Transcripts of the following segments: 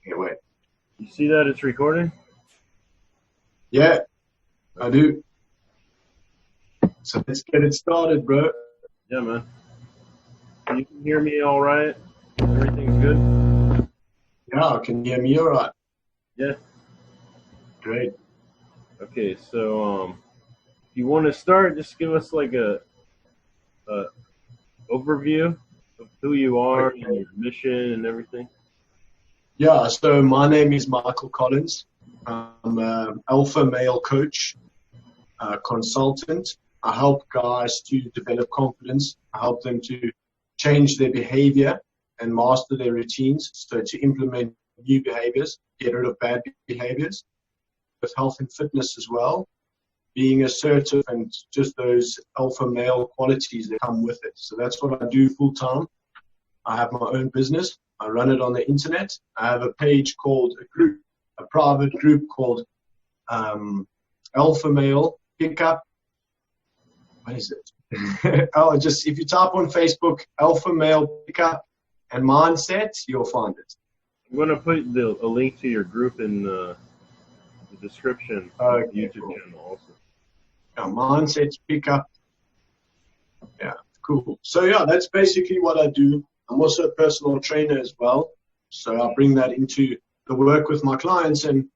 Okay, wait. You see that it's recording? Yeah, I do. So let's get it started, bro. Yeah, man. You can hear me all right? Everything's good? Yeah, can you hear me all right? Yeah. Great. Okay, so if you want to start, just give us like a overview of who you are and your mission and everything. Yeah, so my name is Michael Collins. I'm an alpha male coach, consultant. I help guys to develop confidence. I help them to change their behavior and master their routines. So to implement new behaviors, get rid of bad behaviors, with health and fitness as well, being assertive and just those alpha male qualities that come with it. So that's what I do full time. I have my own business. I run it on the internet. I have a page called a private group called Alpha Male Pickup. What is it? If you type on Facebook, Alpha Male Pickup and Mindset, you'll find it. I'm going to put a link to your group in the description of the YouTube channel also. Yeah, Mindset Pickup. Yeah, cool. So yeah, that's basically what I do. I'm also a personal trainer as well. So I bring that into the work with my clients. And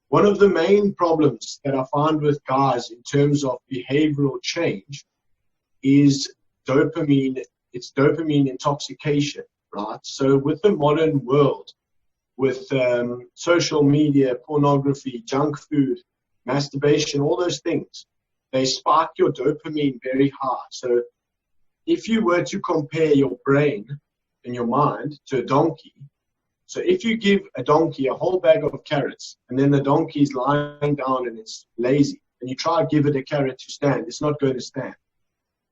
one of the main problems that I find with guys in terms of behavioral change is dopamine. It's dopamine intoxication, right? So with the modern world, with social media, pornography, junk food, masturbation, all those things, they spark your dopamine very high. So if you were to compare your brain and your mind to a donkey, so if you give a donkey a whole bag of carrots and then the donkey is lying down and it's lazy and you try to give it a carrot to stand, it's not going to stand.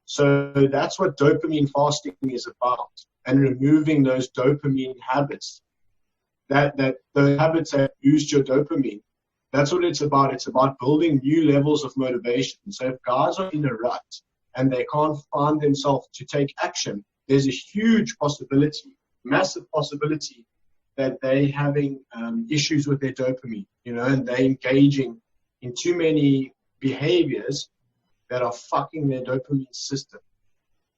So that's what dopamine fasting is about, and removing those dopamine habits, that the habits that boost your dopamine. That's what it's about. It's about building new levels of motivation. So if guys are in a rut and they can't find themselves to take action, there's a huge possibility, massive possibility, that they're having issues with their dopamine, and they're engaging in too many behaviors that are fucking their dopamine system.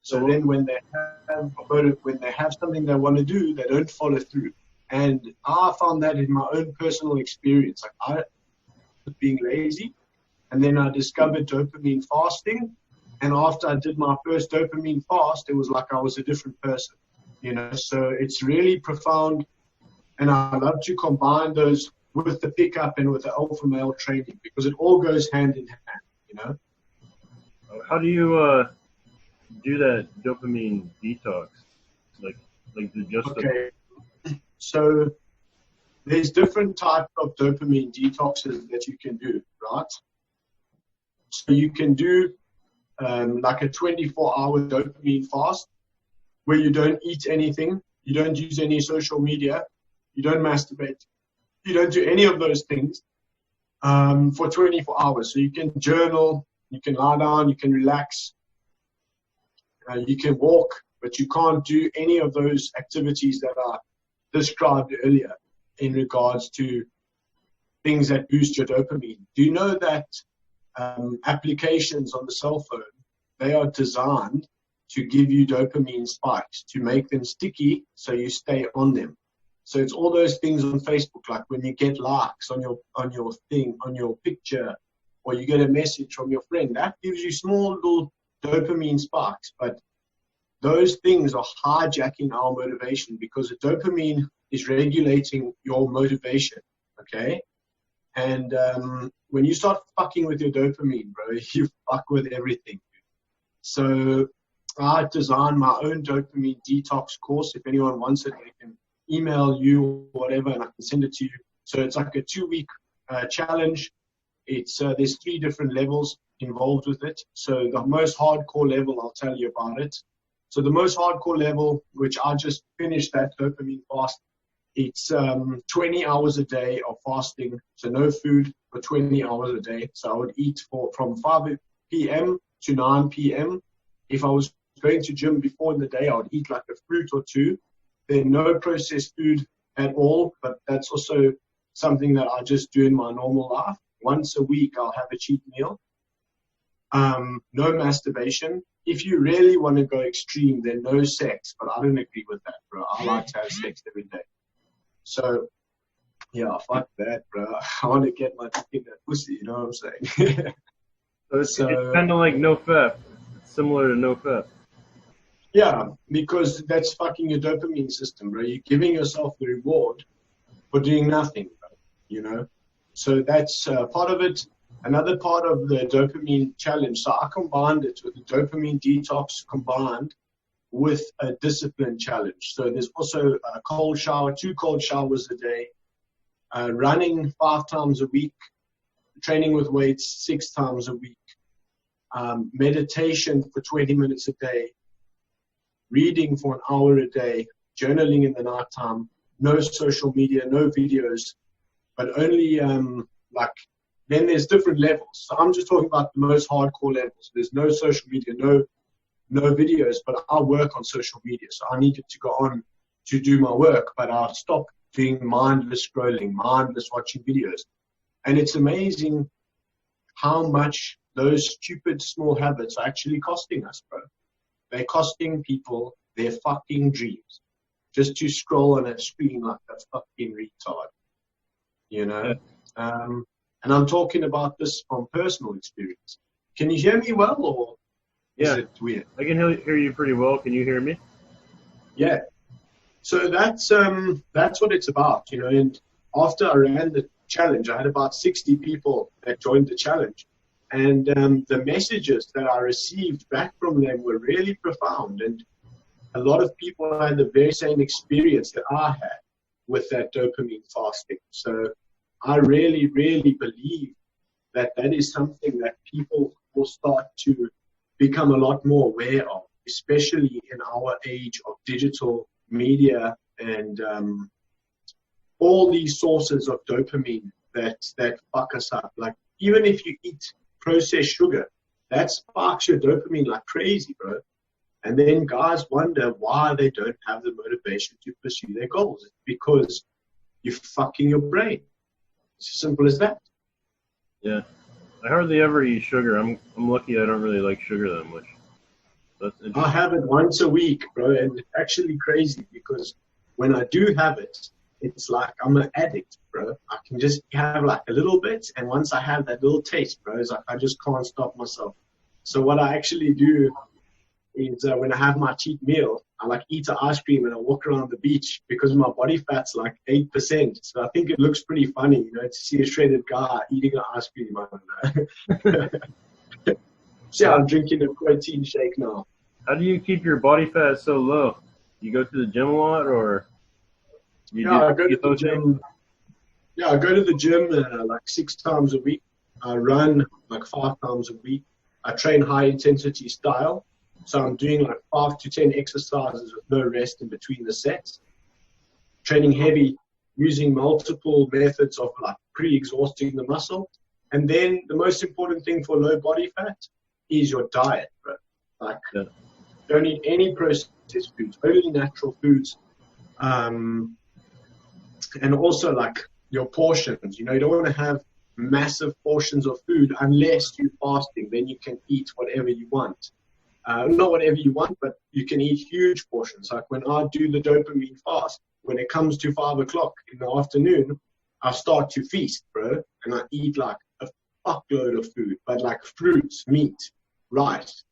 So then when they have something they want to do, they don't follow through. And I found that in my own personal experience. Like I was being lazy, and then I discovered dopamine fasting. And after I did my first dopamine fast, it was like I was a different person, So it's really profound. And I love to combine those with the pickup and with the alpha male training, because it all goes hand in hand, How do you do that dopamine detox? Like the just Okay. So there's different types of dopamine detoxes that you can do, right? So you can do like a 24-hour dopamine fast where you don't eat anything, you don't use any social media, you don't masturbate, you don't do any of those things for 24 hours. So you can journal, you can lie down, you can relax, you can walk, but you can't do any of those activities that are described earlier in regards to things that boost your dopamine. Do you know that applications on the cell phone, they are designed to give you dopamine spikes, to make them sticky so you stay on them? So it's all those things on Facebook, like when you get likes on your thing, on your picture, or you get a message from your friend, that gives you small little dopamine spikes. But those things are hijacking our motivation, because the dopamine is regulating your motivation, okay? And when you start fucking with your dopamine, bro, you fuck with everything. So I designed my own dopamine detox course. If anyone wants it, they can email you or whatever, and I can send it to you. So it's like a 2-week challenge. It's there's 3 different levels involved with it. So the most hardcore level, I'll tell you about it. So the most hardcore level, which I just finished that dopamine fast, it's 20 hours a day of fasting. So no food for 20 hours a day. So I would eat from 5 p.m. to 9 p.m. If I was going to gym before in the day, I would eat like a fruit or 2. Then no processed food, at all, but that's also something that I just do in my normal life. Once a week, I'll have a cheat meal. No masturbation. If you really want to go extreme, then no sex, but I don't agree with that, bro. I like to have sex every day. So, yeah, fuck that, bro. I want to get my dick in that pussy, you know what I'm saying? It's kind of like NoFap. It's similar to NoFap. Yeah, because that's fucking your dopamine system, bro. You're giving yourself the reward for doing nothing, bro, you know? So that's part of it. Another part of the dopamine challenge, so I combined it with the dopamine detox combined with a discipline challenge. So there's also a cold shower, 2 cold showers a day, running 5 times a week, training with weights 6 times a week, meditation for 20 minutes a day, reading for an hour a day, journaling in the nighttime, no social media, no videos, but only then there's different levels. So I'm just talking about the most hardcore levels. There's no social media, no videos, but I work on social media. So I needed to go on to do my work, but I'll stop doing mindless scrolling, mindless watching videos. And it's amazing how much those stupid small habits are actually costing us, bro. They're costing people their fucking dreams just to scroll on a screen like a fucking retard, you know? And I'm talking about this from personal experience. Can you hear me well, or is it weird? I can hear you pretty well. Can you hear me? Yeah. So that's what it's about, you know. And after I ran the challenge, I had about 60 people that joined the challenge. And the messages that I received back from them were really profound. And a lot of people had the very same experience that I had with that dopamine fasting. So I really, really believe that that is something that people will start to become a lot more aware of, especially in our age of digital media and all these sources of dopamine that fuck us up. Like, even if you eat processed sugar, that sparks your dopamine like crazy, bro. And then guys wonder why they don't have the motivation to pursue their goals. It's because you're fucking your brain. It's as simple as that. Yeah. I hardly ever eat sugar. I'm lucky I don't really like sugar that much. I have it once a week, bro, and it's actually crazy because when I do have it, it's like I'm an addict, bro. I can just have like a little bit, and once I have that little taste, bro, it's like I just can't stop myself. So what I actually do is when I have my cheat meal, I like eat an ice cream and I walk around the beach because my body fat's like 8%. So I think it looks pretty funny, you know, to see a shredded guy eating an ice cream. I don't know. So I'm drinking a protein shake now. How do you keep your body fat so low? You go to the gym a lot, or I go to the gym. Yeah, I go to the gym like 6 times a week. I run like 5 times a week. I train high intensity style. So I'm doing like 5 to 10 exercises with no rest in between the sets. Training heavy, using multiple methods of like pre-exhausting the muscle. And then the most important thing for low body fat is your diet, bro. Like, don't eat any processed foods, only natural foods. And also like your portions. You know, you don't want to have massive portions of food unless you're fasting. Then you can eat whatever you want. Not whatever you want, but you can eat huge portions. Like when I do the dopamine fast, when it comes to 5 o'clock in the afternoon, I start to feast, bro. And I eat like a fuckload of food, but like fruits, meat, rice,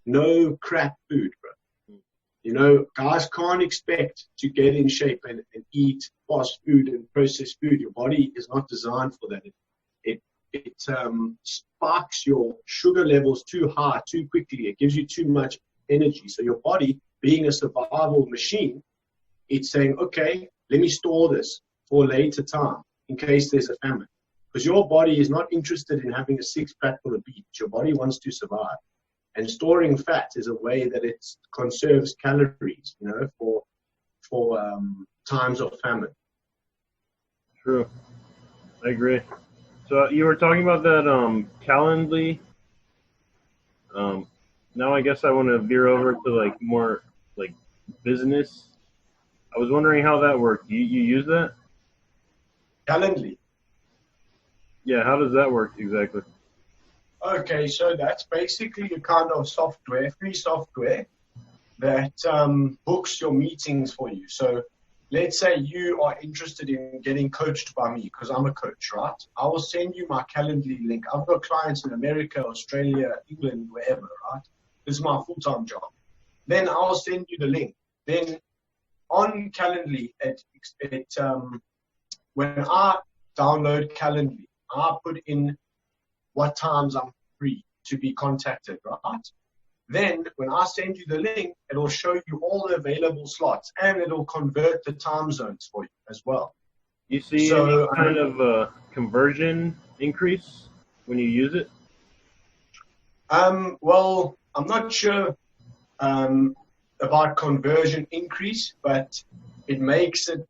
no crap food, bro. You know, guys can't expect to get in shape and eat fast food and processed food. Your body is not designed for that. It sparks your sugar levels too high, too quickly. It gives you too much energy. So your body, being a survival machine, it's saying, okay, let me store this for later time in case there's a famine. Because your body is not interested in having a 6-pack for the beach. Your body wants to survive. And storing fat is a way that it conserves calories, you know, for times of famine. True. I agree. So you were talking about that Calendly. Now I guess I want to veer over to like more like business I was wondering how that worked. You use that? Calendly. Yeah, how does that work exactly? Okay, so that's basically a kind of software, free software that books your meetings for you. So let's say you are interested in getting coached by me because I'm a coach, right? I will send you my Calendly link. I've got clients in America, Australia, England, wherever, right? This is my full-time job. Then I'll send you the link. Then on Calendly, when I download Calendly, I put in what times I'm free to be contacted, right? Then when I send you the link, it'll show you all the available slots and it'll convert the time zones for you as well. You see any kind of conversion increase when you use it? Well, I'm not sure about conversion increase, but it makes it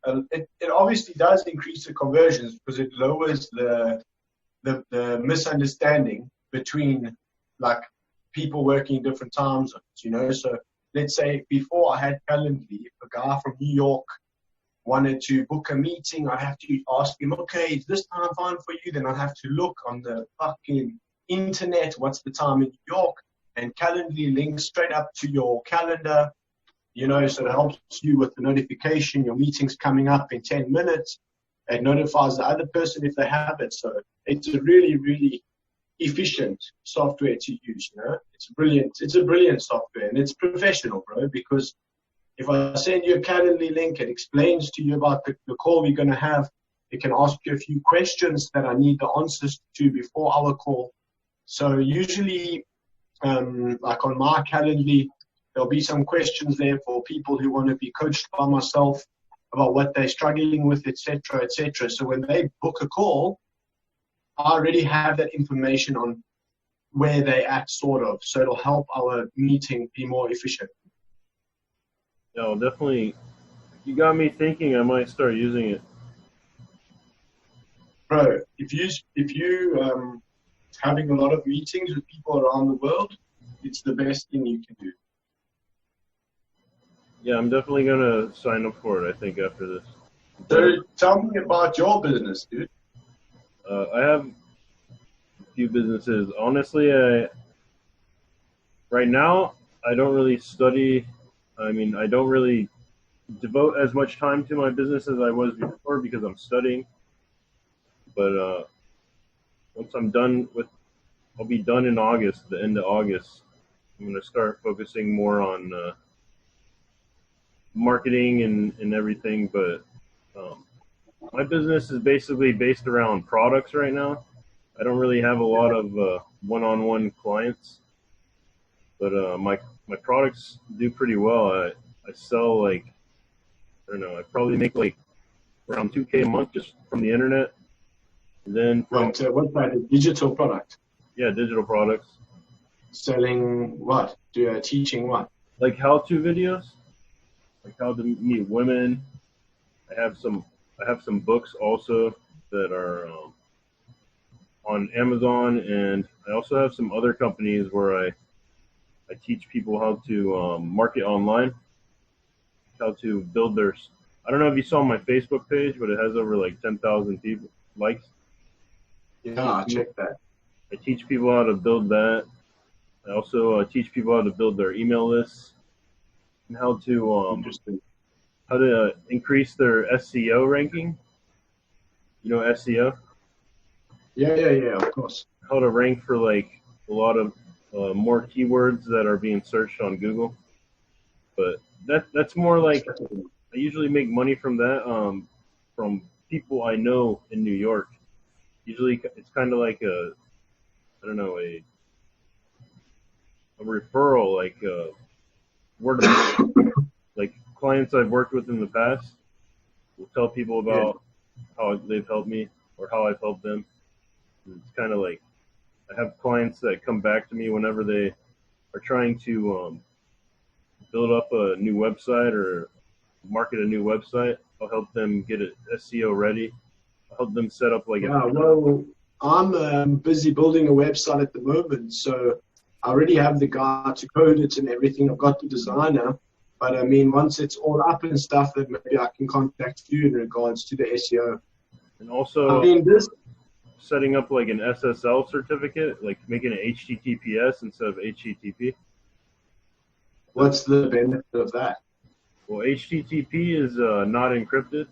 obviously does increase the conversions because it lowers the misunderstanding between like people working in different time zones, So let's say before I had Calendly, if a guy from New York wanted to book a meeting, I'd have to ask him, okay, is this time fine for you? Then I'd have to look on the fucking internet, what's the time in New York? And Calendly links straight up to your calendar, so it helps you with the notification, your meeting's coming up in 10 minutes. It notifies the other person if they have it. So it's a really, really efficient software to use, It's brilliant. It's a brilliant software and it's professional, bro, because if I send you a Calendly link, it explains to you about the call we're going to have. It can ask you a few questions that I need the answers to before our call. So usually, like on my Calendly, there'll be some questions there for people who want to be coached by myself about what they're struggling with, etc., etc. So when they book a call, I already have that information on where they're at, sort of. So it'll help our meeting be more efficient. No, definitely. You got me thinking I might start using it. Bro, if you having a lot of meetings with people around the world, it's the best thing you can do. Yeah, I'm definitely going to sign up for it, I think, after this. So tell me about your business, dude. I have a few businesses. Honestly, right now, I don't really study. I mean, I don't really devote as much time to my business as I was before because I'm studying. But once I'm done I'll be done in August, the end of August. I'm going to start focusing more on marketing and everything. But my business is basically based around products right now. I don't really have a lot of one-on-one clients, but my products do pretty well. I sell I probably make around $2K a month just from the internet. And then what's that? A digital product? Yeah, digital products. Selling what? Teaching what? Like how-to videos, like how to meet women. I have some books also that are on Amazon, and I also have some other companies where I teach people how to market online, how to build their. I don't know if you saw my Facebook page, but it has over 10,000 people likes. Yeah, I'll check that. I teach people how to build that. I also teach people how to build their email lists and how to increase their SEO ranking. You know SEO? Yeah, of course. How to rank for a lot of more keywords that are being searched on Google. But that's more I usually make money from that from people I know in New York. Usually it's kind of like a referral, word of mouth. Clients I've worked with in the past will tell people about how they've helped me or how I've helped them. It's kind of I have clients that come back to me whenever they are trying to build up a new website or market a new website. I'll help them get it SEO ready. I'll help them set up well, I'm busy building a website at the moment, so I already have the guy to code it and everything. I've got the designer. But I mean, once it's all up and stuff, then maybe I can contact you in regards to the SEO. And also, I mean, this setting up like an SSL certificate, like making it HTTPS instead of HTTP. What's the benefit of that? Well, HTTP is not encrypted.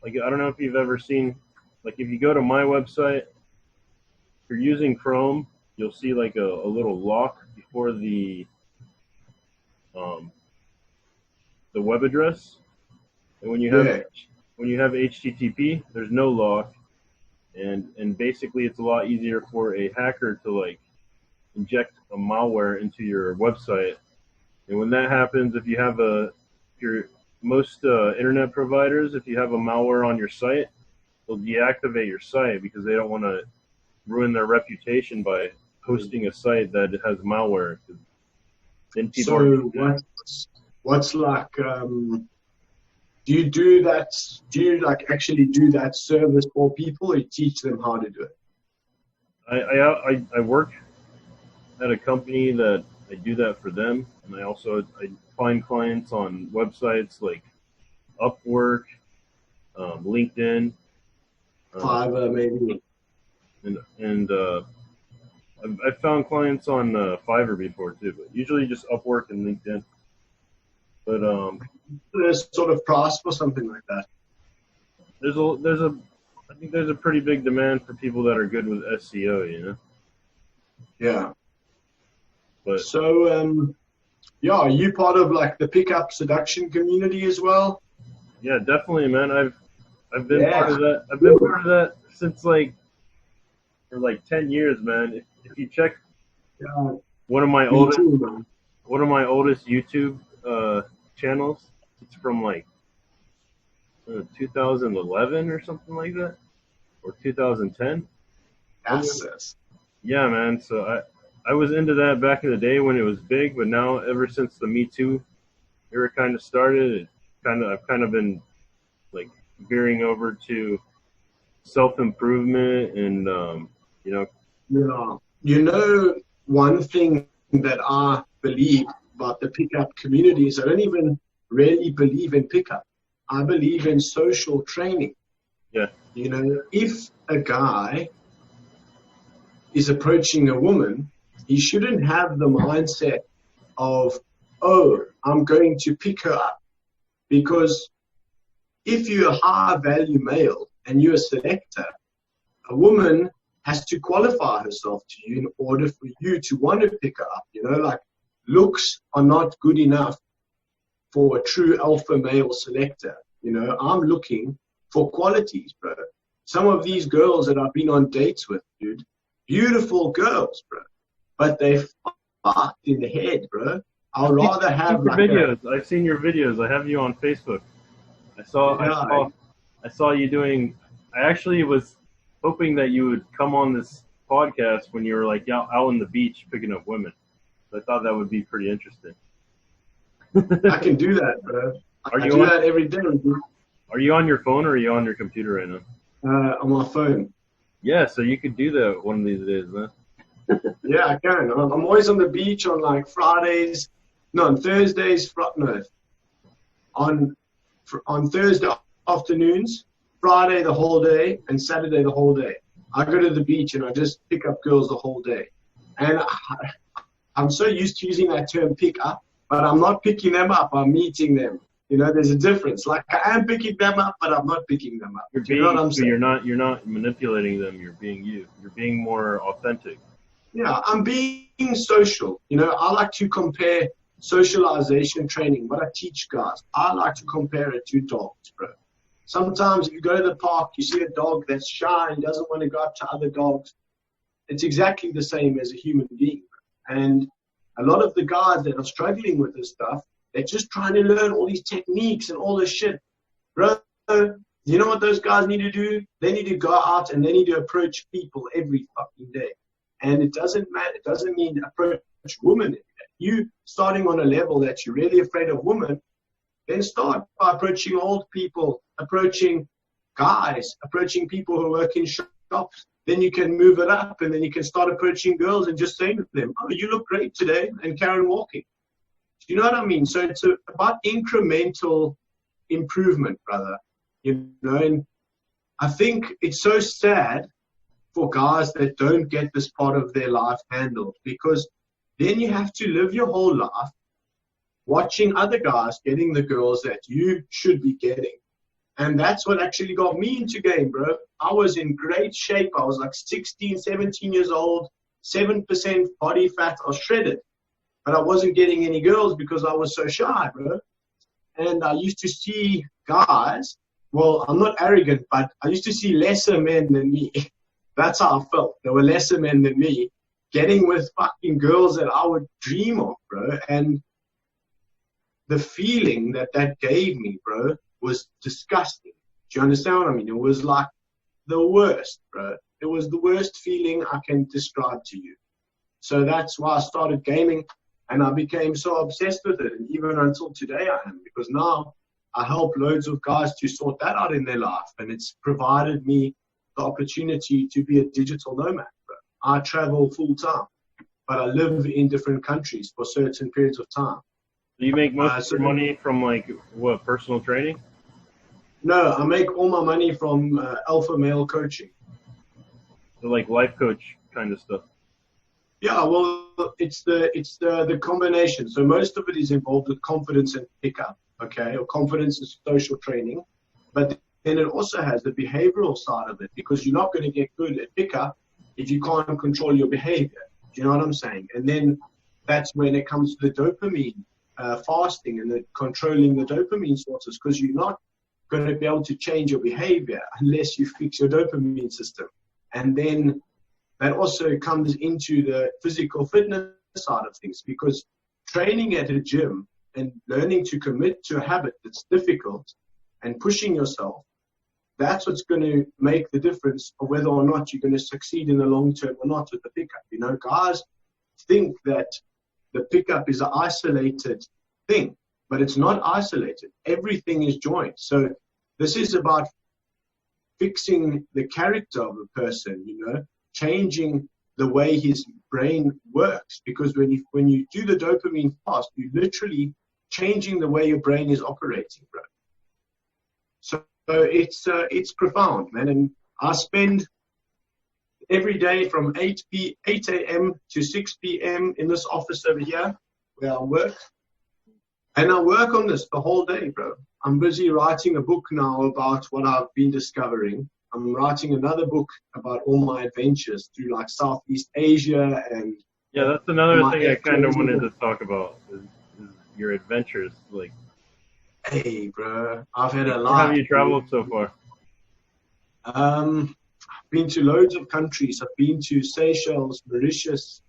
Like, I don't know if you've ever seen, like, if you go to my website, if you're using Chrome, you'll see like a little lock before the web address. And when you have HTTP, there's no lock, and basically it's a lot easier for a hacker to like inject a malware into your website. And when that happens, if most internet providers, if you have a malware on your site, they'll deactivate your site because they don't want to ruin their reputation by hosting a site that has malware. Then people what's like, do you do that? Do you like actually do that service for people, or you teach them how to do it? I work at a company that I do that for them, and I find clients on websites like Upwork, LinkedIn, Fiverr maybe. And I've found clients on Fiverr before too, but usually just Upwork and LinkedIn. But there's sort of price for something like that. I think there's a pretty big demand for people that are good with SEO, you know. Yeah. But so yeah, are you part of like the pickup seduction community as well? Yeah, definitely, man. I've been part of that. I've been part of that since like for like 10 years, man. If you check one of my oldest YouTube channels, it's from like 2011 or something like that, or 2010. Yeah, man. So I was into that back in the day when it was big, but now ever since the Me Too era kind of started, I've kind of been like veering over to self-improvement and you know. Yeah. You know, one thing that I believe about the pickup community is I don't even really believe in pickup. I believe in social training. Yeah. You know, if a guy is approaching a woman, he shouldn't have the mindset of, oh, I'm going to pick her up. Because if you're a high-value male and you're a selector, a woman has to qualify herself to you in order for you to want to pick her up. You know, like looks are not good enough for a true alpha male selector. You know, I'm looking for qualities, bro. Some of these girls that I've been on dates with, dude, beautiful girls, bro, but they fucked in the head, bro. I'd rather have like videos. I've seen your videos. I have you on Facebook. I saw you doing. I actually was hoping that you would come on this podcast when you were like out on the beach picking up women. So I thought that would be pretty interesting. I can do that, bro. I do that every day, dude. Are you on your phone or are you on your computer right now? On my phone. Yeah, so you could do that one of these days, man. Yeah, I can. I'm always on the beach on like Fridays. No, on Thursdays. On Thursday afternoons, Friday the whole day, and Saturday the whole day. I go to the beach and I just pick up girls the whole day. And I'm so used to using that term pick up, but I'm not picking them up. I'm meeting them. You know, there's a difference. Like I am picking them up, but I'm not picking them up. You know what I'm saying? You're not manipulating them. You're being you. You're being more authentic. Yeah, I'm being social. You know, I like to compare socialization training, what I teach guys. I like to compare it to dogs, bro. Sometimes if you go to the park, you see a dog that's shy and doesn't want to go up to other dogs. It's exactly the same as a human being. And a lot of the guys that are struggling with this stuff, they're just trying to learn all these techniques and all this shit. Bro, you know what those guys need to do? They need to go out and they need to approach people every fucking day. And it doesn't matter. It doesn't mean approach women. You starting on a level that you're really afraid of women, then start by approaching old people, approaching guys, approaching people who work in shops. Then you can move it up, and then you can start approaching girls and just saying to them, oh, you look great today, and carry on walking. Do you know what I mean? So it's about incremental improvement, brother. You know, and I think it's so sad for guys that don't get this part of their life handled, because then you have to live your whole life watching other guys getting the girls that you should be getting. And that's what actually got me into game, bro. I was in great shape. I was like 16, 17 years old, 7% body fat. I was shredded. But I wasn't getting any girls because I was so shy, bro. And I used to see guys, well, I'm not arrogant, but I used to see lesser men than me. That's how I felt. There were lesser men than me getting with fucking girls that I would dream of, bro. And the feeling that that gave me, bro, was disgusting. Do you understand what I mean? It was like the worst, bro. It was the worst feeling I can describe to you. So that's why I started gaming, and I became so obsessed with it. And even until today I am, because now I help loads of guys to sort that out in their life. And it's provided me the opportunity to be a digital nomad, bro. I travel full time, but I live in different countries for certain periods of time. Do you make most of your money from, like, what, personal training? No, I make all my money from alpha male coaching. So, like, life coach kind of stuff. Yeah, well, it's the combination. So most of it is involved with confidence and pickup, okay, or confidence and social training. But then it also has the behavioral side of it, because you're not going to get good at pickup if you can't control your behavior. Do you know what I'm saying? And then that's when it comes to the dopamine fasting and the controlling the dopamine sources, because you're not going to be able to change your behavior unless you fix your dopamine system. And then that also comes into the physical fitness side of things, because training at a gym and learning to commit to a habit that's difficult and pushing yourself, that's what's going to make the difference of whether or not you're going to succeed in the long term or not with the pickup. You know, guys think that the pickup is an isolated thing, but it's not isolated. Everything is joined. So this is about fixing the character of a person, you know, changing the way his brain works. Because when you do the dopamine fast, you're literally changing the way your brain is operating, bro. So it's profound, man. And I spend every day from 8 a.m. to 6 p.m. in this office over here where I work. And I work on this the whole day, bro. I'm busy writing a book now about what I've been discovering. I'm writing another book about all my adventures through like Southeast Asia and yeah, that's another thing I kind of wanted to talk about is your adventures. Like, hey, bro, I've had a lot. Where have you traveled so far? I've been to loads of countries. I've been to Seychelles, Mauritius,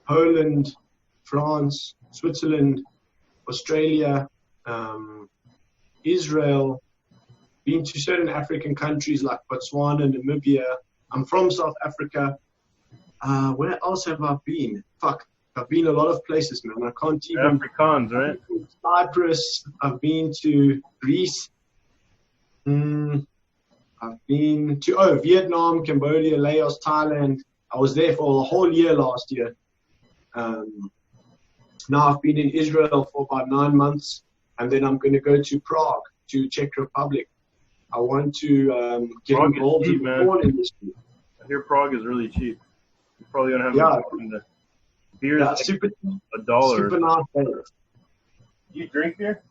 Poland, France, Switzerland, Australia, Israel. Been to certain African countries like Botswana, Namibia. I'm from South Africa. Where else have I been? Fuck, I've been a lot of places, man. I can't even. Afrikaans, right? Cyprus. I've been to Greece. I've been to Vietnam, Cambodia, Laos, Thailand. I was there for a whole year last year. Now I've been in Israel for about 9 months, and then I'm going to go to Prague, to Czech Republic. I want to get Prague involved cheap, in the porn industry. I hear Prague is really cheap. You're probably going to have beer is super $1. Super nice. Do you drink beer?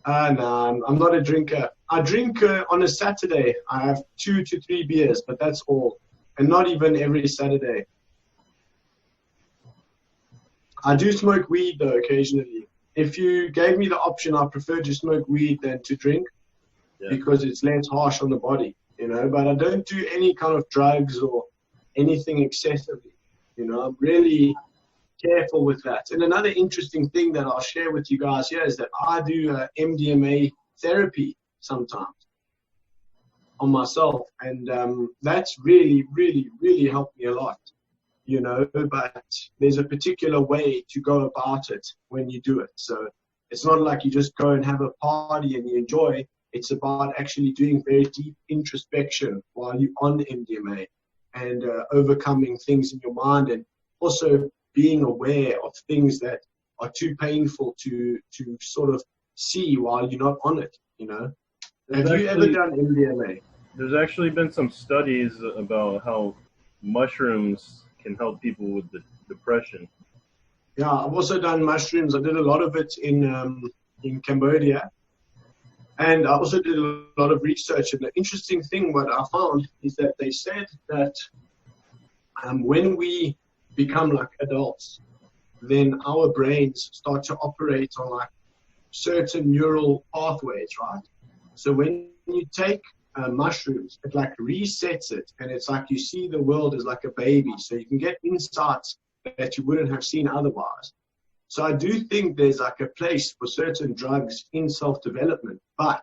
No, I'm not a drinker. I drink on a Saturday. I have 2 to 3 beers, but that's all. And not even every Saturday. I do smoke weed, though, occasionally. If you gave me the option, I prefer to smoke weed than to drink, because it's less harsh on the body, you know. But I don't do any kind of drugs or anything excessively. You know, I'm really careful with that. And another interesting thing that I'll share with you guys here is that I do MDMA therapy sometimes on myself. And that's really, really, really helped me a lot, you know. But there's a particular way to go about it when you do it. So it's not like you just go and have a party and you enjoy. It's about actually doing very deep introspection while you're on MDMA and overcoming things in your mind, and also being aware of things that are too painful to sort of see while you're not on it, you know. Have you ever done MDMA? There's actually been some studies about how mushrooms can help people with depression. Yeah, I've also done mushrooms. I did a lot of it in Cambodia. And I also did a lot of research. And the interesting thing, what I found, is that they said that when we become like adults, then our brains start to operate on like certain neural pathways, right? So when you take mushrooms, it like resets it, and it's like you see the world as like a baby. So you can get insights that you wouldn't have seen otherwise. So I do think there's like a place for certain drugs in self-development, but,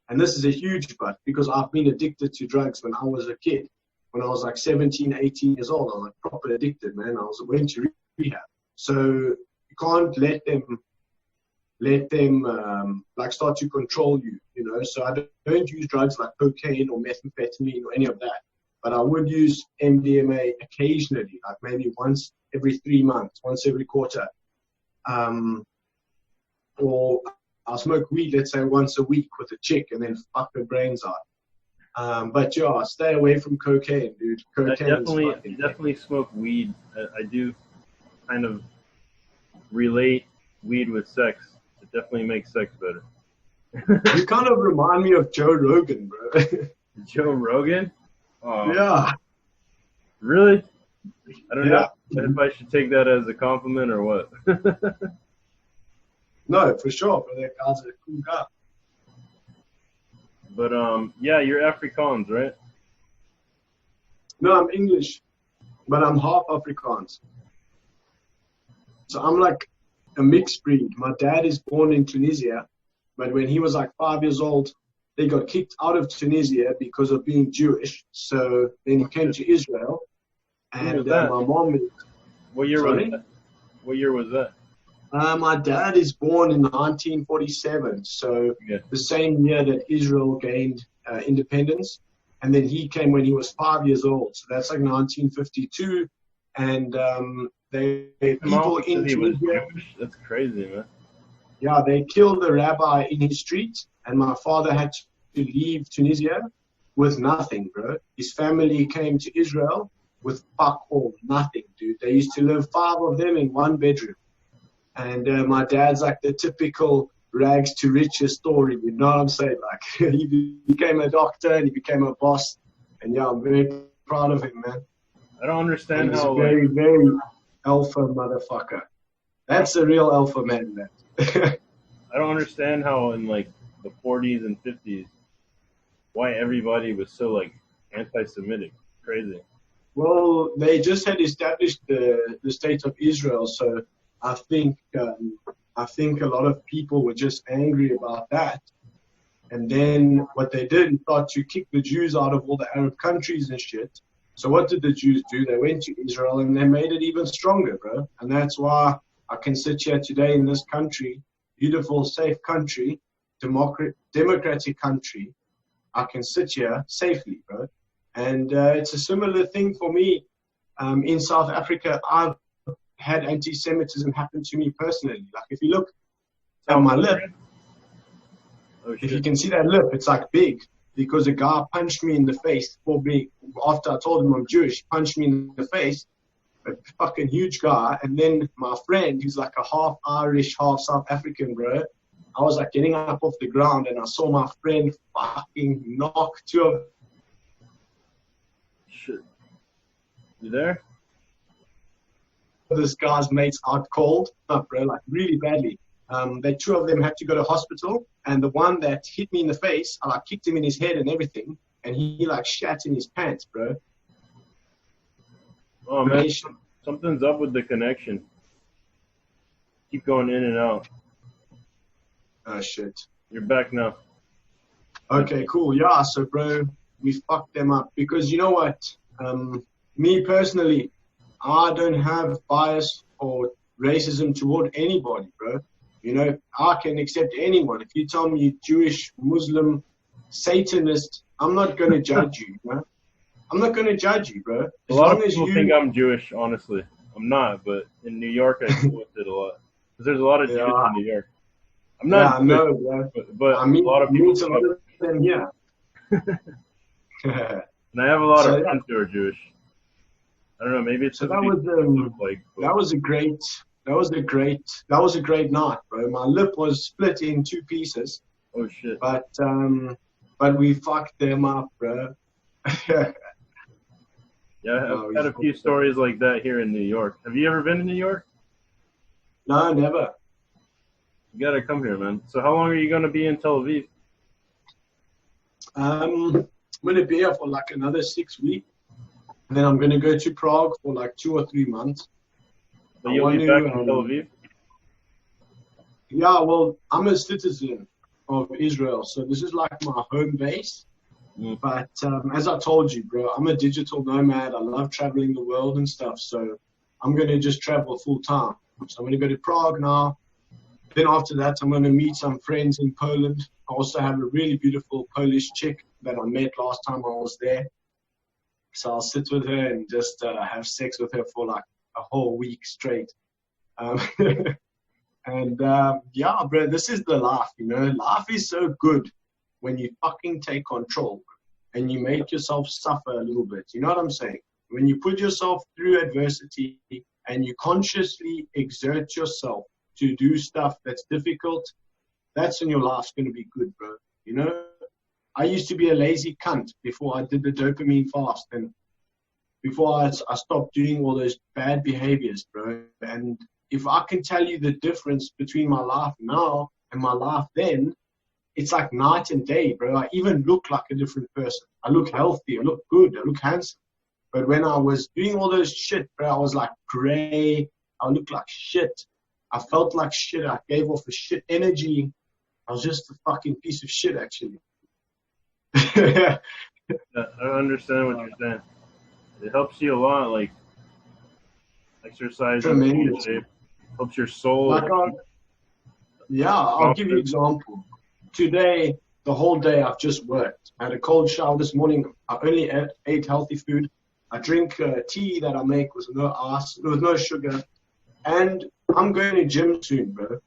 and this is a huge but, because I've been addicted to drugs when I was a kid. When I was like 17, 18 years old, I was like proper addicted, man. I went to rehab. So you can't let them like start to control you, you know. So I don't use drugs like cocaine or methamphetamine or any of that. But I would use MDMA occasionally, like maybe once every 3 months, once every quarter. Or I'll smoke weed, let's say once a week with a chick, and then fuck her brains out. But yeah, stay away from cocaine, dude. Cocaine definitely smoke weed. I do kind of relate weed with sex. It definitely makes sex better. You kind of remind me of Joe Rogan, bro. Joe Rogan? Yeah. Really? I don't know if I should take that as a compliment or what. No, for sure, bro. That guy's a cool guy. But yeah, you're Afrikaans, right? No, I'm English, but I'm half Afrikaans. So I'm like a mixed breed. My dad is born in Tunisia, but when he was like 5 years old, they got kicked out of Tunisia because of being Jewish. So then he came to Israel, and my mom. What year was that? What year was that? My dad is born in 1947, so the same year that Israel gained independence. And then he came when he was 5 years old. So that's like 1952. And people in Tunisia. That's crazy, man. Yeah, they killed the rabbi in his street, and my father had to leave Tunisia with nothing, bro. His family came to Israel with fuck all, nothing, dude. They used to live 5 of them in 1 bedroom. And my dad's like the typical rags to riches story, you know what I'm saying? Like, he became a doctor and he became a boss. And yeah, I'm very proud of him, man. I don't understand he's how. Very, very alpha motherfucker. That's a real alpha man, man. I don't understand how in like the 40s and 50s, why everybody was so like anti-Semitic. Crazy. Well, they just had established the state of Israel, so I think a lot of people were just angry about that. And then what they did, thought to kick the Jews out of all the Arab countries and shit. So what did the Jews do? They went to Israel and they made it even stronger, bro. And that's why I can sit here today in this country, beautiful, safe country, democratic country. I can sit here safely, bro. And it's a similar thing for me. In South Africa, I've had anti-Semitism happen to me personally. Like if you look at my lip, if you can see that lip, it's like big because a guy punched me in the face after I told him I'm Jewish, punched me in the face, a fucking huge guy. And then my friend, who's like a half Irish, half South African, bro, I was like getting up off the ground and I saw my friend fucking knock 2 of. Shit. You there? This guy's mates out cold, bro, like really badly. 2 of them had to go to hospital, and the one that hit me in the face, I like kicked him in his head and everything, and he like shat in his pants, bro. Oh man, something's up with the connection. Keep going in and out. Oh shit. You're back now. Okay, cool. Yeah, so bro, we fucked them up because you know what? Me personally, I don't have bias or racism toward anybody, bro. You know, I can accept anyone. If you tell me you're Jewish, Muslim, Satanist, I'm not going to judge you, bro. I'm not going to judge you, bro. A lot of people think I'm Jewish, honestly. I'm not, but in New York, I deal with it a lot. because there's a lot of Jews in New York. I'm not. Yeah, I know, bro. But I mean, a lot of people. meet a lot of them here. And I have a lot So, of yeah. friends who are Jewish. I don't know. Maybe it's So just that was look like. that was a great night, bro. My lip was split in 2 pieces, Oh shit. but we fucked them up, bro. Yeah, No, I've had a few stories like that here in New York. Have you ever been to New York? No, never. You gotta come here, man. So how long are you gonna be in Tel Aviv? I'm gonna be here for like another 6 weeks, and then I'm gonna go to Prague for like 2 or 3 months. So I you'll be want back to, in Tel Aviv? Yeah, well, I'm a citizen of Israel, so this is like my home base. Mm. But as I told you, bro, I'm a digital nomad. I love traveling the world and stuff, so I'm going to just travel full time. So I'm going to go to Prague now. Then after that, I'm going to meet some friends in Poland. I also have a really beautiful Polish chick that I met last time I was there. So I'll sit with her and just have sex with her for like a whole week straight. And yeah, bro, this is the life, you know. Life is so good when you fucking take control and you make yourself suffer a little bit. You know what I'm saying? When you put yourself through adversity and you consciously exert yourself to do stuff that's difficult, that's when your life's going to be good, bro. You know, I used to be a lazy cunt before I did the dopamine fast and before I stopped doing all those bad behaviors, bro. And if I can tell you the difference between my life now and my life then, it's like night and day, bro. I even look like a different person. I look healthy. I look good. I look handsome. But when I was doing all those shit, bro, I was like gray. I looked like shit. I felt like shit. I gave off a shit energy. I was just a fucking piece of shit, actually. Yeah, I understand what you're saying. It helps you a lot, like exercise, Tremendous. shape, helps your soul. Like I'll give you an example. Today, the whole day I've just worked. I had a cold shower this morning. I only ate healthy food. I drink tea that I make with no ice, with no sugar. And I'm going to gym soon, bro.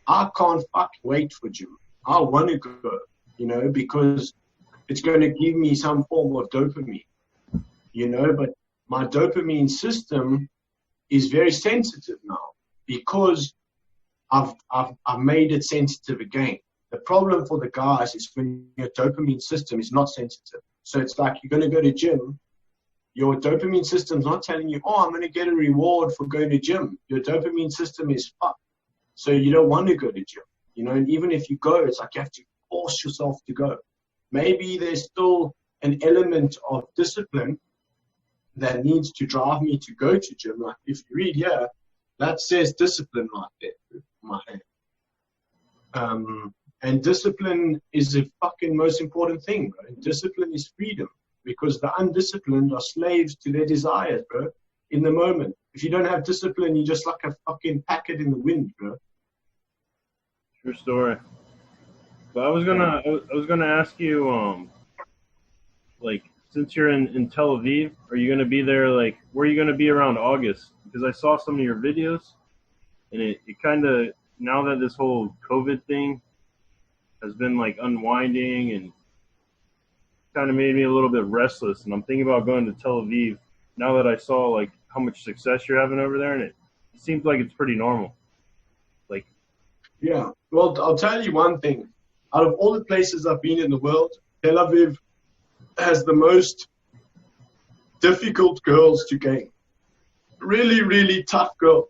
I can't fucking wait for gym. I want to go, you know, because it's going to give me some form of dopamine, you know. But my dopamine system is very sensitive now because I've made it sensitive again. The problem for the guys is when your dopamine system is not sensitive. So it's like you're going to go to gym. Your dopamine system's not telling you, oh, I'm going to get a reward for going to gym. Your dopamine system is fucked. So you don't want to go to gym. You know, and even if you go, it's like you have to force yourself to go. Maybe there's still an element of discipline that needs to drive me to go to gym. Like if you read here, that says discipline right there in my hand. And discipline is the fucking most important thing, bro. Discipline is freedom because the undisciplined are slaves to their desires, bro, in the moment. If you don't have discipline, you're just like a fucking packet in the wind, bro. True story. But I was gonna ask you, like, since you're in Tel Aviv, are you gonna be there? Like, where are you gonna be around August? Because I saw some of your videos, and it kind of, now that this whole COVID thing has been like unwinding and kind of made me a little bit restless, and I'm thinking about going to Tel Aviv now that I saw like how much success you're having over there, and it seems like it's pretty normal. Like, yeah. Well, I'll tell you one thing. Out of all the places I've been in the world, Tel Aviv has the most difficult girls to gain. Really, really tough girls.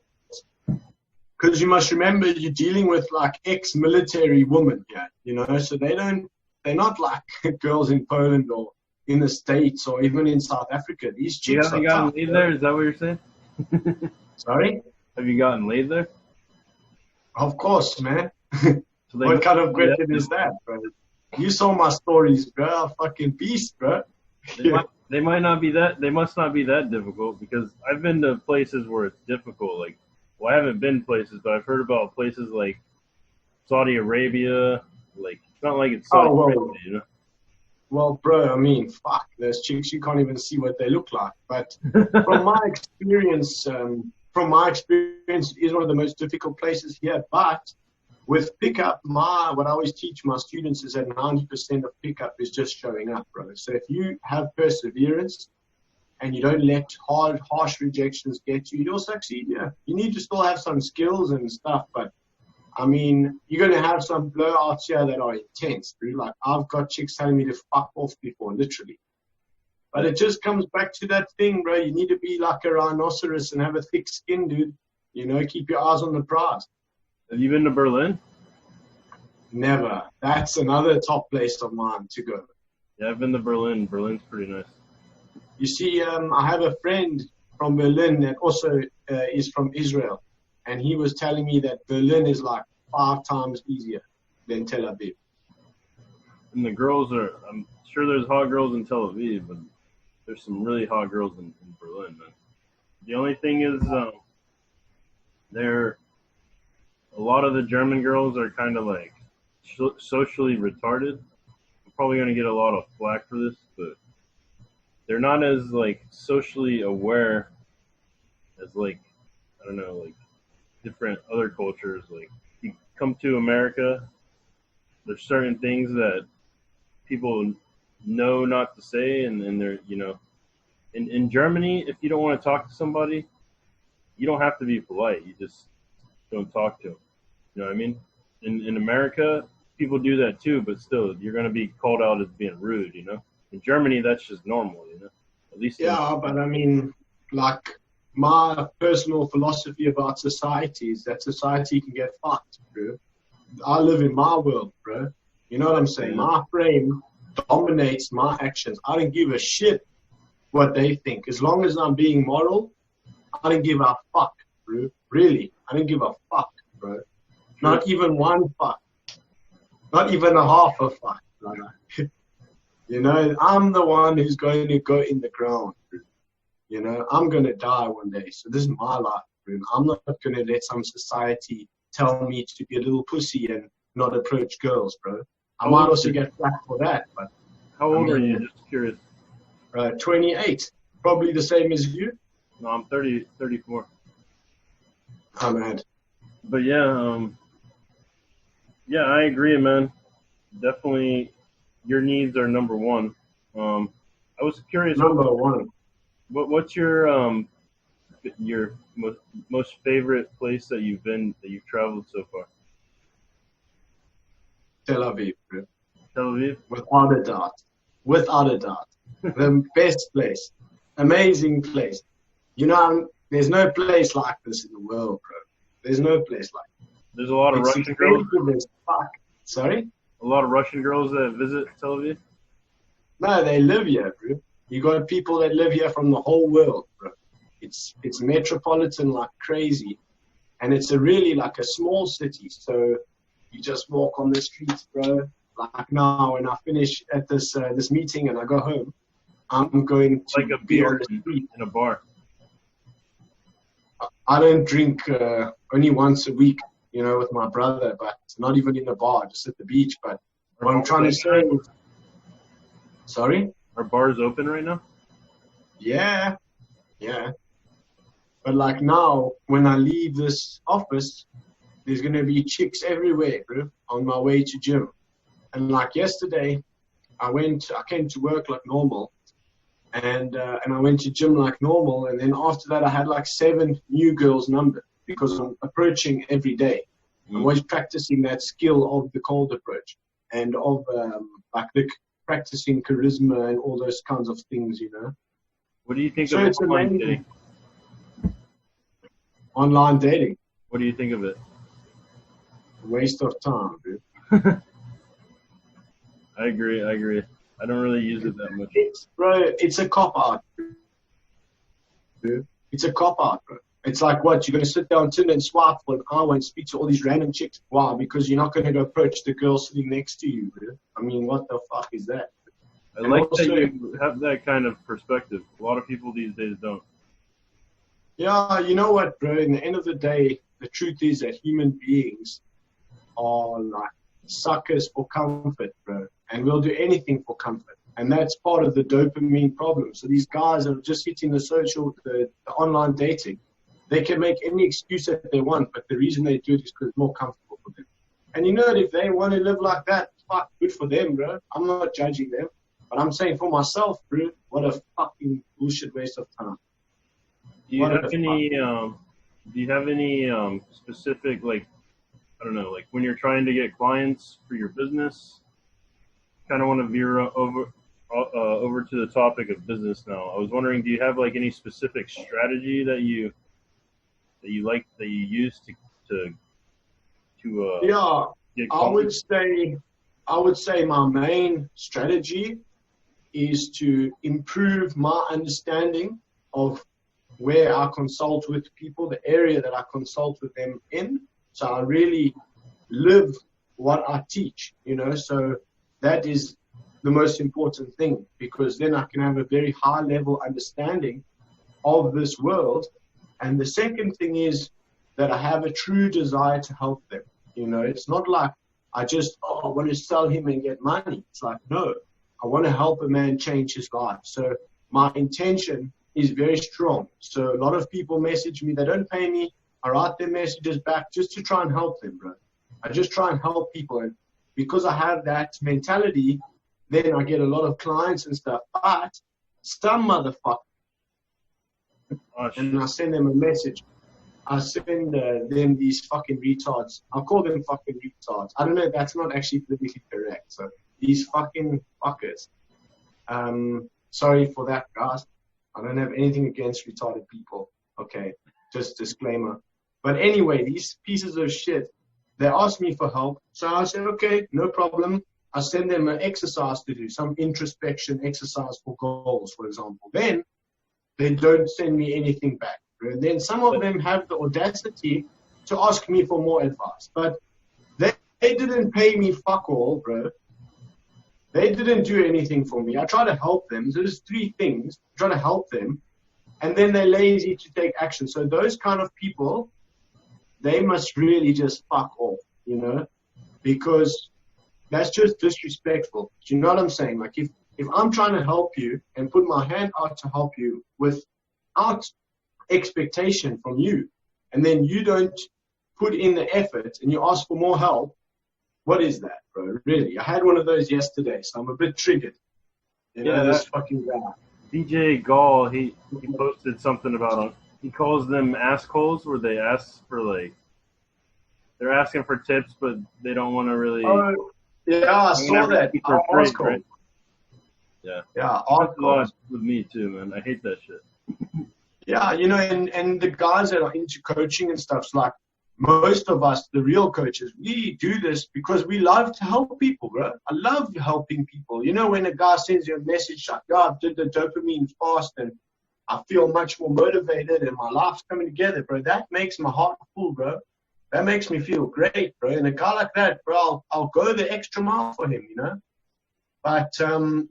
Because you must remember you're dealing with like ex-military women here, you know, so they're not like girls in Poland or in the States or even in South Africa. These chicks you haven't gotten laid there? Is that what you're saying? Sorry? Have you gotten laid there? Of course, man. So What kind of question is that, bro? You saw my stories, bro. I'm fucking beast, bro. They might not be that. They must not be that difficult because I've been to places where it's difficult. Like, well, I haven't been places, but I've heard about places like Saudi Arabia. Like, it's not like it's Saudi Arabia, you know. Well, bro, I mean, fuck, those chicks, you can't even see what they look like. But from my experience, from my experience, it is one of the most difficult places here. But with pickup, what I always teach my students is that 90% of pickup is just showing up, bro. So if you have perseverance and you don't let harsh rejections get you, you'll succeed. Yeah, you need to still have some skills and stuff, but I mean, you're going to have some blowouts here that are intense, dude. Like, I've got chicks telling me to fuck off before, literally. But it just comes back to that thing, bro. You need to be like a rhinoceros and have a thick skin, dude. You know, keep your eyes on the prize. Have you been to Berlin? Never. That's another top place of mine to go. Yeah, I've been to Berlin. Berlin's pretty nice. You see, I have a friend from Berlin that also is from Israel. And he was telling me that Berlin is like 5 times easier than Tel Aviv. And the girls are, I'm sure there's hot girls in Tel Aviv, but there's some really hot girls in Berlin, man. The only thing is, a lot of the German girls are kind of like socially retarded. I'm probably going to get a lot of flack for this, but they're not as like socially aware as like, I don't know, like different other cultures. Like, you come to America, there's certain things that people know not to say, and they're, you know, in Germany, if you don't want to talk to somebody, you don't have to be polite. You just don't talk to them. You know what I mean? In America, people do that too, but still, you're going to be called out as being rude, you know? In Germany, that's just normal, you know? At least. Yeah, but I mean, like, my personal philosophy about society is that society can get fucked, bro. I live in my world, bro. You know what I'm saying? My frame dominates my actions. I don't give a shit what they think. As long as I'm being moral, I don't give a fuck, bro. Really, I don't give a fuck, bro. Not even one fuck. Not even a half a fuck, brother. You know, I'm the one who's going to go in the ground, bro. You know, I'm going to die one day. So this is my life, bro. I'm not going to let some society tell me to be a little pussy and not approach girls, bro. I might also get flack for that, but... How old are you? Just curious. 28. Probably the same as you. No, I'm 34. I'm mad. But yeah, yeah, I agree, man. Definitely, your needs are number one. I was curious. Number one. What's your most favorite place that you've been, that you've traveled so far? Tel Aviv, bro. Tel Aviv? Without a doubt. Without a doubt. The best place. Amazing place. You know, there's no place like this in the world, bro. There's no place like this. There's a lot of Russian girls. Fuck. Sorry? A lot of Russian girls that visit Tel Aviv? No, they live here, bro. You got people that live here from the whole world, bro. It's metropolitan like crazy. And it's really like a small city. So you just walk on the streets, bro. Like now, when I finish at this meeting and I go home, I'm going to like a be beer on the street. in a bar. I don't drink only once a week, you know, with my brother, but not even in the bar, just at the beach. But what I'm trying to say is, sorry? Are bars open right now? Yeah. But like now, when I leave this office, there's going to be chicks everywhere, bro, on my way to gym. And like yesterday, I came to work like normal, and I went to gym like normal. And then after that, I had like 7 new girls numbered because I'm approaching every day. I'm always practicing that skill of the cold approach and of like practicing charisma and all those kinds of things, you know. What do you think of online dating? Online dating. What do you think of it? Waste of time, dude. I agree. I don't really use it that much. It's a cop-out, dude. It's a cop-out, bro. It's like, what, you're going to sit down on Tinder and swipe for an hour and speak to all these random chicks? Why? Because you're not going to go approach the girl sitting next to you, dude. I mean, what the fuck is that? I like that you have that kind of perspective. A lot of people these days don't. Yeah, you know what, bro? In the end of the day, the truth is that human beings are like suckers for comfort, bro. And we'll do anything for comfort. And that's part of the dopamine problem. So these guys are just hitting the online dating. they can make any excuse that they want, but the reason they do it is because it's more comfortable for them. And you know, if they want to live like that, fuck, good for them, bro. I'm not judging them, but I'm saying for myself, bro, what a fucking bullshit waste of time. Do you have any specific, like, I don't know, like when you're trying to get clients for your business? Kind of want to veer over to the topic of business now. I was wondering, do you have like any specific strategy that you use to get clients? I would say my main strategy is to improve my understanding of where I consult with people, the area that I consult with them in. So I really live what I teach, you know, so that is the most important thing, because then I can have a very high level understanding of this world. And the second thing is that I have a true desire to help them. You know, it's not like I just, I want to sell him and get money. It's like, no, I want to help a man change his life. So my intention is very strong. So a lot of people message me, they don't pay me. I write their messages back just to try and help them, bro. I just try and help people. And because I have that mentality, then I get a lot of clients and stuff. But some motherfucker, and I send them a message. I send them these fucking retards. I'll call them fucking retards. I don't know, that's not actually politically correct. So these fucking fuckers. Sorry for that, guys. I don't have anything against retarded people. Okay, just disclaimer. But anyway, these pieces of shit, they ask me for help. So I say, okay, no problem. I send them an exercise to do, some introspection exercise for goals, for example. Then they don't send me anything back. And then some of them have the audacity to ask me for more advice. But they didn't pay me fuck all, bro. They didn't do anything for me. I try to help them. So there's three things. I try to help them. And then they're lazy to take action. So those kind of people, they must really just fuck off, you know, because that's just disrespectful. Do you know what I'm saying? Like if I'm trying to help you and put my hand out to help you without expectation from you, and then you don't put in the effort and you ask for more help, what is that, bro? Really? I had one of those yesterday, so I'm a bit triggered. You know, this fucking guy. DJ Gall, he posted something about he calls them assholes, where they ask for like, they're asking for tips, but they don't want to really. Oh, yeah, I saw that. Right? Yeah. Yeah, with me too, man. I hate that shit. Yeah, you know, and the guys that are into coaching and stuff, like most of us, the real coaches, we do this because we love to help people, bro. I love helping people. You know, when a guy sends you a message like, "Yeah, I did the dopamine fast and I feel much more motivated and my life's coming together," bro, that makes my heart full, bro. That makes me feel great, bro. And a guy like that, bro, I'll go the extra mile for him, you know. But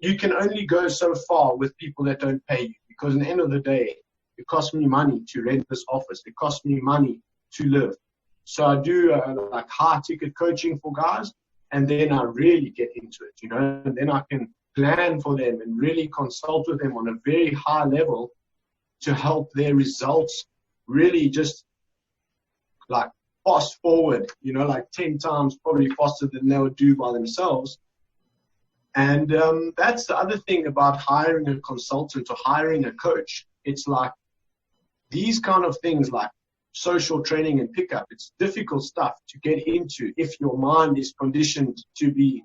you can only go so far with people that don't pay you, because at the end of the day, it costs me money to rent this office. It costs me money to live. So I do like high ticket coaching for guys, and then I really get into it, you know, and then I can plan for them and really consult with them on a very high level to help their results really just like fast forward, you know, like 10 times probably faster than they would do by themselves. And that's the other thing about hiring a consultant or hiring a coach. It's like these kind of things like social training and pickup, it's difficult stuff to get into if your mind is conditioned to be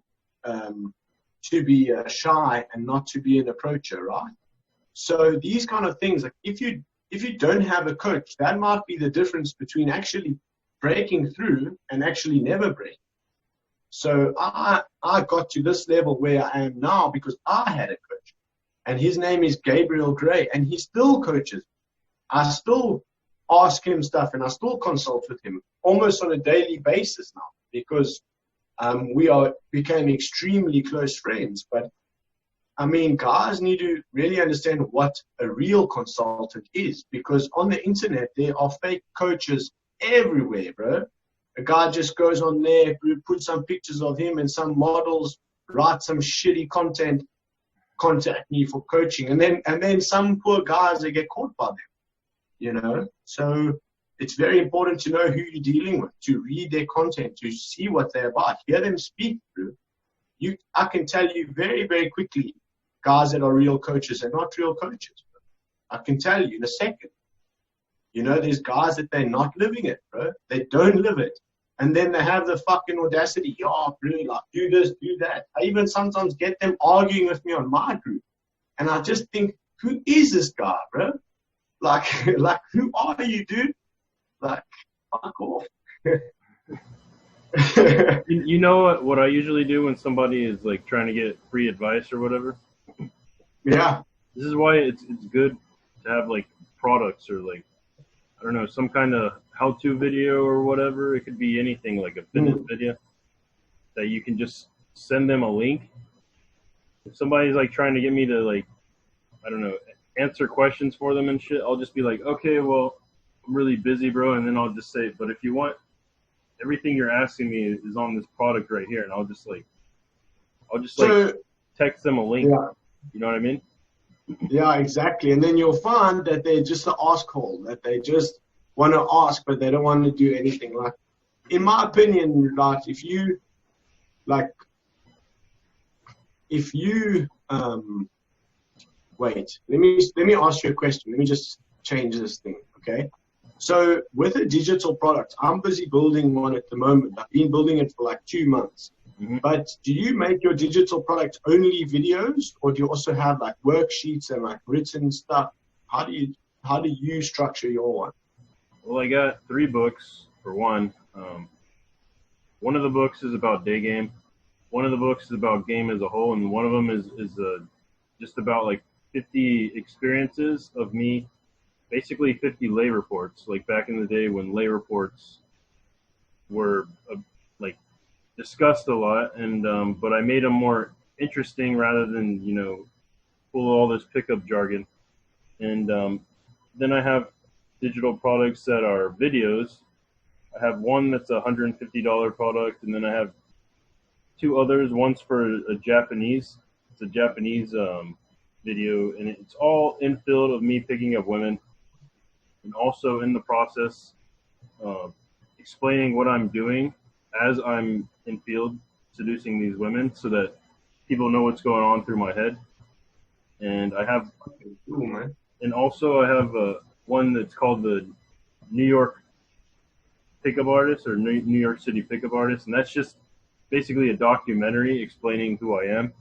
shy and not to be an approacher, right? So these kind of things, like if you don't have a coach, that might be the difference between actually breaking through and actually never break. So I got to this level where I am now because I had a coach, and his name is Gabriel Gray, and he still coaches. I still ask him stuff, and I still consult with him almost on a daily basis now, because we became extremely close friends. But I mean, guys need to really understand what a real consultant is, because on the internet there are fake coaches everywhere, bro. A guy just goes on there, puts some pictures of him and some models, write some shitty content, contact me for coaching, and then some poor guys, they get caught by them, you know. So it's very important to know who you're dealing with, to read their content, to see what they're about, hear them speak through. I can tell you very, very quickly, guys that are real coaches and not real coaches. I can tell you in a second. You know, there's guys that they're not living it, bro. They don't live it. And then they have the fucking audacity, bro, like, do this, do that. I even sometimes get them arguing with me on my group. And I just think, who is this guy, bro? Like, who are you, dude? Like, fuck off. You know what I usually do when somebody is like trying to get free advice or whatever? Yeah. This is why it's good to have like products or like, I don't know, some kind of how-to video or whatever. It could be anything, like a fitness video that you can just send them a link. If somebody's like trying to get me to like, I don't know, answer questions for them and shit, I'll just be like, okay, well, I'm really busy, bro. And then I'll just say, but if you want, everything you're asking me is on this product right here. And I'll just text them a link. Yeah. You know what I mean? Yeah, exactly. And then you'll find that they're just an asshole, that they just want to ask, but they don't want to do anything. Like, in my opinion, like, if you wait, let me ask you a question. Let me just change this thing, okay? So with a digital product, I'm busy building one at the moment. I've been building it for like 2 months. Mm-hmm. But do you make your digital product only videos, or do you also have like worksheets and like written stuff? How do you structure your one? Well, I got 3 books for one. One of the books is about day game. One of the books is about game as a whole, and one of them is just about like 50 experiences of me, basically 50 lay reports, like back in the day when lay reports were like discussed a lot, and but I made them more interesting rather than, you know, full of all this pickup jargon. And then I have digital products that are videos. I have one that's a $150 product, and then I have 2 others. One's for a Japanese. It's a Japanese video, and it's all in field of me picking up women, and also in the process explaining what I'm doing as I'm in field seducing these women, so that people know what's going on through my head. And I have, and also I have one that's called the New York Pickup Artist, or New York City Pickup Artist, and that's just basically a documentary explaining who I am.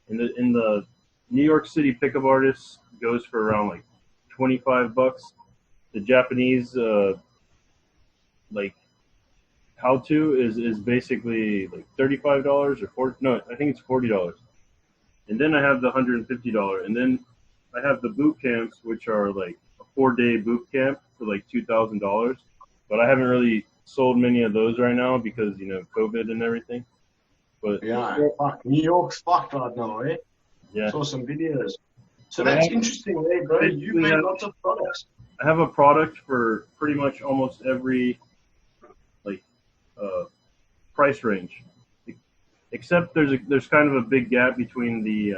In the New York City Pickup Artist goes for around like $25. The Japanese like how to is basically like $35 or I think it's $40. And then I have the $150, and then I have the boot camps, which are like a 4-day boot camp for like $2,000. But I haven't really sold many of those right now because, you know, COVID and everything. But yeah, New York's fucked right now, eh? Yeah. Saw some videos. So that's interesting, eh, bro? You make lots of products. I have a product for pretty much almost every like price range, except there's kind of a big gap between the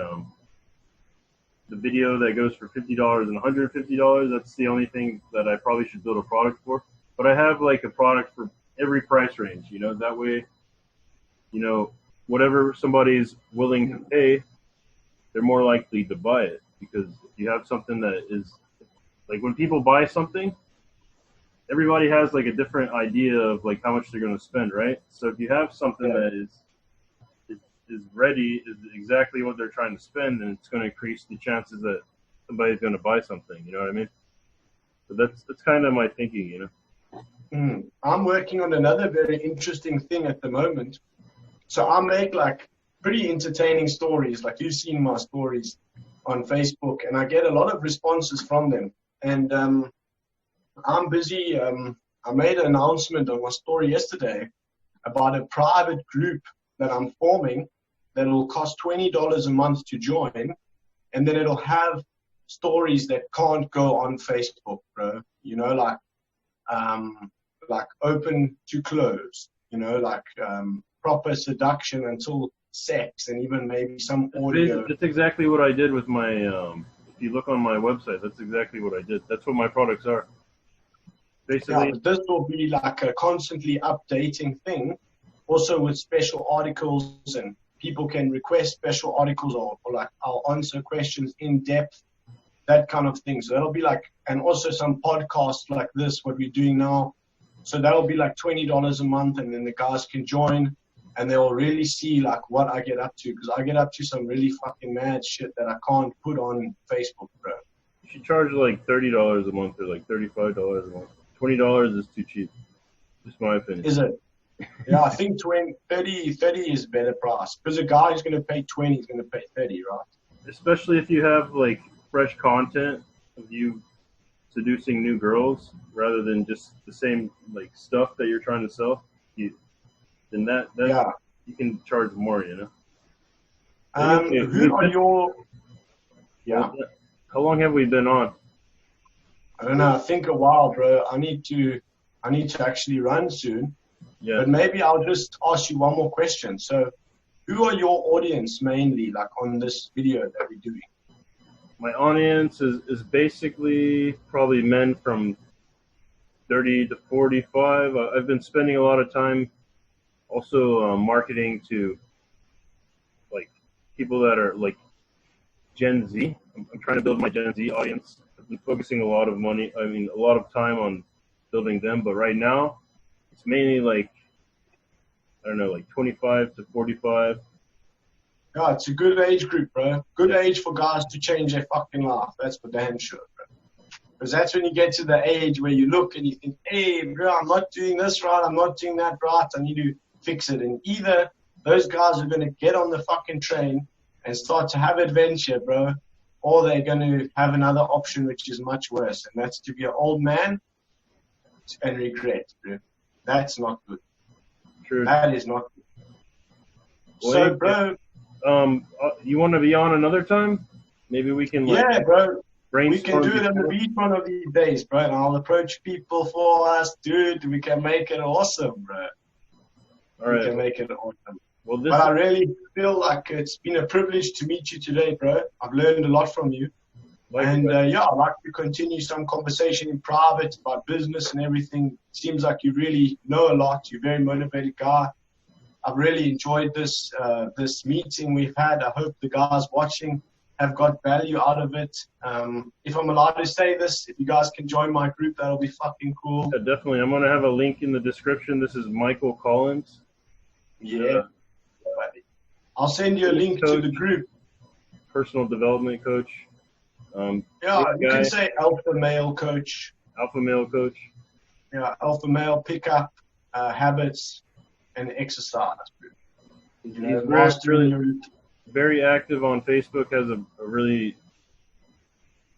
video that goes for $50 and $150. That's the only thing that I probably should build a product for. But I have like a product for every price range, you know, that way, you know, whatever somebody's willing to pay, they're more likely to buy it. Because if you have something that is, like, when people buy something, everybody has like a different idea of like how much they're going to spend, right? So if you have something that is ready, is exactly what they're trying to spend, then it's going to increase the chances that somebody's going to buy something. You know what I mean? So that's kind of my thinking, you know. I'm working on another very interesting thing at the moment. So I make like pretty entertaining stories. Like, you've seen my stories on Facebook, and I get a lot of responses from them. And I'm busy. I made an announcement on my story yesterday about a private group that I'm forming that will cost $20 a month to join, and then it'll have stories that can't go on Facebook, bro. You know, like open to close, you know, like proper seduction until sex, and even maybe some audio. That's exactly what I did with my, if you look on my website, that's exactly what I did. That's what my products are. Basically, but this will be like a constantly updating thing, also with special articles, and people can request special articles or like I'll answer questions in depth, that kind of thing. So that'll be like, and also some podcasts like this, what we're doing now. So that'll be like $20 a month, and then the guys can join, and they'll really see like what I get up to, because I get up to some really fucking mad shit that I can't put on Facebook, bro. you should charge like $30 a month or like $35 a month. $20 is too cheap. Just my opinion. Is it? Yeah, I think 30 is a better price, because a guy who's going to pay 20 is going to pay 30, right? Especially if you have like fresh content of you seducing new girls rather than just the same like stuff that you're trying to sell. Then that Yeah. you can charge more, you know. Who are your? Yeah, How long have we been on? I don't know. I think a while, bro. I need to actually run soon. Yeah. But maybe I'll just ask you one more question. So, who are your audience mainly, like on this video that we're doing? My audience is basically probably men from 30 to 45. I've been spending a lot of time also marketing to like people that are like Gen Z. I'm trying to build my Gen Z audience. I've been focusing a lot of time on building them. But right now, it's mainly like, I don't know, like 25 to 45. Yeah, it's a good age group, bro. Good age for guys to change their fucking life. That's for damn sure, bro. Because that's when you get to the age where you look and you think, hey, bro, I'm not doing this right. I'm not doing that right. I need to fix it. And either those guys are going to get on the fucking train and start to have adventure, bro, or they're going to have another option which is much worse. And that's to be an old man and regret, bro. That's not good. True. That is not good. Well, So, bro. You want to be on another time? Maybe we can like Yeah, bro. brainstorm. We can do it on the before. beach one of these days, bro. And I'll approach people for us, dude. We can make it awesome, bro. All We can right. make it awesome. Well, this But I really feel like it's been a privilege to meet you today, bro. I've learned a lot from you. And I'd like to continue some conversation in private about business and everything. Seems like you really know a lot. You're a very motivated guy. I've really enjoyed this meeting we've had. I hope the guys watching have got value out of it. If I'm allowed to say this, if you guys can join my group, that'll be fucking cool. Yeah, definitely. I'm going to have a link in the description. This is Michael Collins. Yeah. I'll send you a link to the group. Personal development coach. Yeah, you can say alpha male coach. Alpha male coach. Yeah, alpha male pickup habits and exercise. You know, He's mastering your very active on Facebook, has a really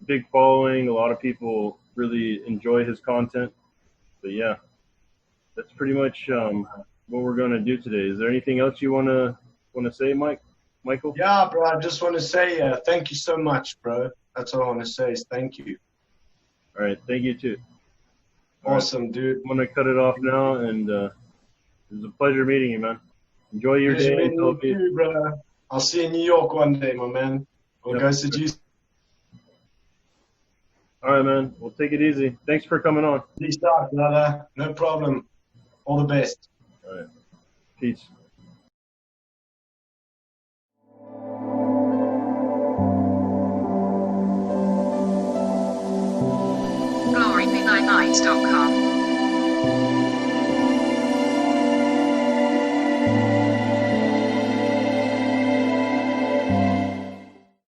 big following. A lot of people really enjoy his content. But yeah, that's pretty much what we're going to do today. Is there anything else you want to say, Michael? Yeah, bro. I just want to say thank you so much, bro. That's all I want to say is thank you. All right. Thank you, too. Awesome, dude. I'm going to cut it off now, and it was a pleasure meeting you, man. Enjoy your Pleasure day. meeting you too, bro. I'll see you in New York one day, my man. We'll go seduce. All right, man. Well, take it easy. Thanks for coming on. Peace out, brother. No problem. All the best. All right. Peace. GloryMidnightNights.com